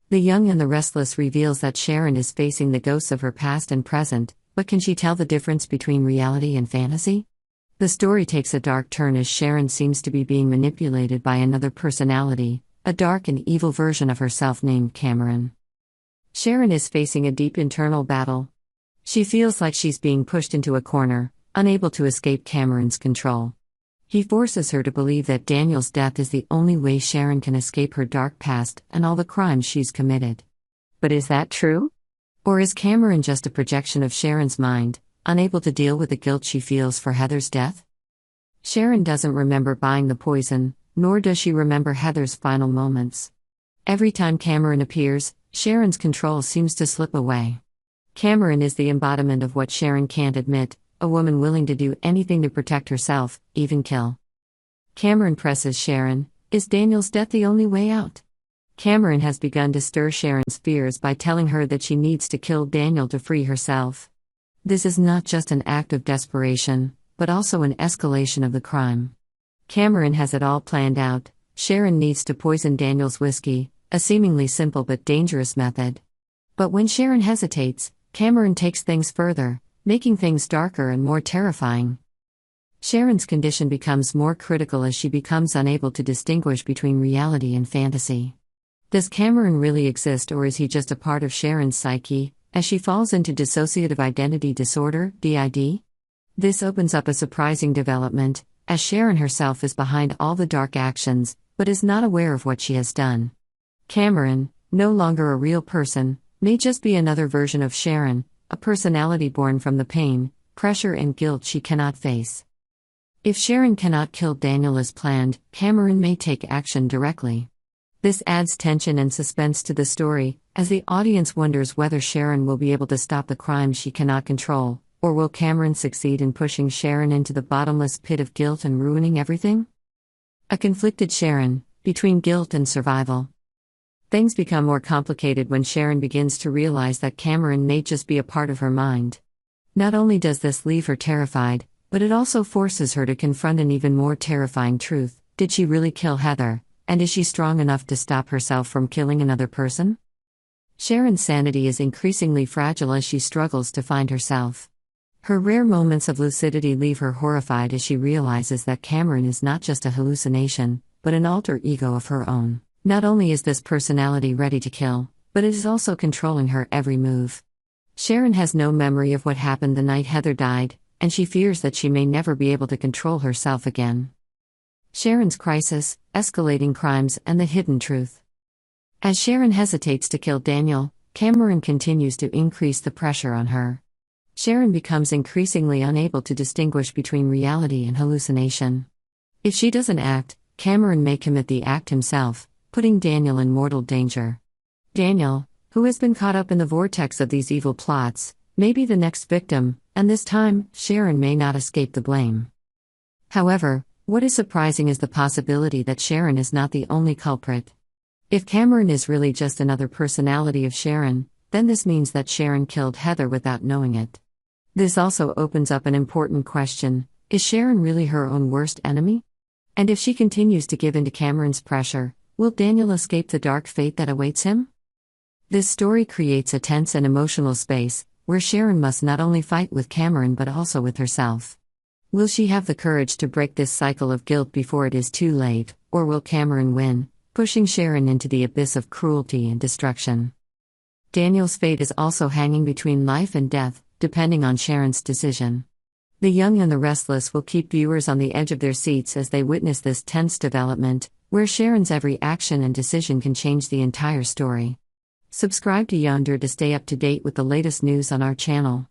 The Young and the Restless reveals that Sharon is facing the ghosts of her past and present, but can she tell the difference between reality and fantasy? The story takes a dark turn as Sharon seems to be being manipulated by another personality, a dark and evil version of herself named Cameron. Sharon is facing a deep internal battle. She feels like she's being pushed into a corner, unable to escape Cameron's control. He forces her to believe that Daniel's death is the only way Sharon can escape her dark past and all the crimes she's committed. But is that true? Or is Cameron just a projection of Sharon's mind, unable to deal with the guilt she feels for Heather's death? Sharon doesn't remember buying the poison, nor does she remember Heather's final moments. Every time Cameron appears, Sharon's control seems to slip away. Cameron is the embodiment of what Sharon can't admit, a woman willing to do anything to protect herself, even kill. Cameron presses Sharon, is Daniel's death the only way out? Cameron has begun to stir Sharon's fears by telling her that she needs to kill Daniel to free herself. This is not just an act of desperation, but also an escalation of the crime. Cameron has it all planned out. Sharon needs to poison Daniel's whiskey, a seemingly simple but dangerous method. But when Sharon hesitates, Cameron takes things further, making things darker and more terrifying. Sharon's condition becomes more critical as she becomes unable to distinguish between reality and fantasy. Does Cameron really exist, or is he just a part of Sharon's psyche, as she falls into dissociative identity disorder, DID? This opens up a surprising development, as Sharon herself is behind all the dark actions, but is not aware of what she has done. Cameron, no longer a real person, may just be another version of Sharon, a personality born from the pain, pressure and guilt she cannot face. If Sharon cannot kill Daniel as planned, Cameron may take action directly. This adds tension and suspense to the story, as the audience wonders whether Sharon will be able to stop the crime she cannot control, or will Cameron succeed in pushing Sharon into the bottomless pit of guilt and ruining everything? A conflicted Sharon, between guilt and survival. Things become more complicated when Sharon begins to realize that Cameron may just be a part of her mind. Not only does this leave her terrified, but it also forces her to confront an even more terrifying truth. Did she really kill Heather, and is she strong enough to stop herself from killing another person? Sharon's sanity is increasingly fragile as she struggles to find herself. Her rare moments of lucidity leave her horrified as she realizes that Cameron is not just a hallucination, but an alter ego of her own. Not only is this personality ready to kill, but it is also controlling her every move. Sharon has no memory of what happened the night Heather died, and she fears that she may never be able to control herself again. Sharon's crisis, escalating crimes, and the hidden truth. As Sharon hesitates to kill Daniel, Cameron continues to increase the pressure on her. Sharon becomes increasingly unable to distinguish between reality and hallucination. If she doesn't act, Cameron may commit the act himself, putting Daniel in mortal danger. Daniel, who has been caught up in the vortex of these evil plots, may be the next victim, and this time, Sharon may not escape the blame. However, what is surprising is the possibility that Sharon is not the only culprit. If Cameron is really just another personality of Sharon, then this means that Sharon killed Heather without knowing it. This also opens up an important question: is Sharon really her own worst enemy? And if she continues to give in to Cameron's pressure, will Daniel escape the dark fate that awaits him? This story creates a tense and emotional space, where Sharon must not only fight with Cameron but also with herself. Will she have the courage to break this cycle of guilt before it is too late, or will Cameron win, pushing Sharon into the abyss of cruelty and destruction? Daniel's fate is also hanging between life and death, depending on Sharon's decision. The Young and the Restless will keep viewers on the edge of their seats as they witness this tense development, where Sharon's every action and decision can change the entire story. Subscribe to Yonder to stay up to date with the latest news on our channel.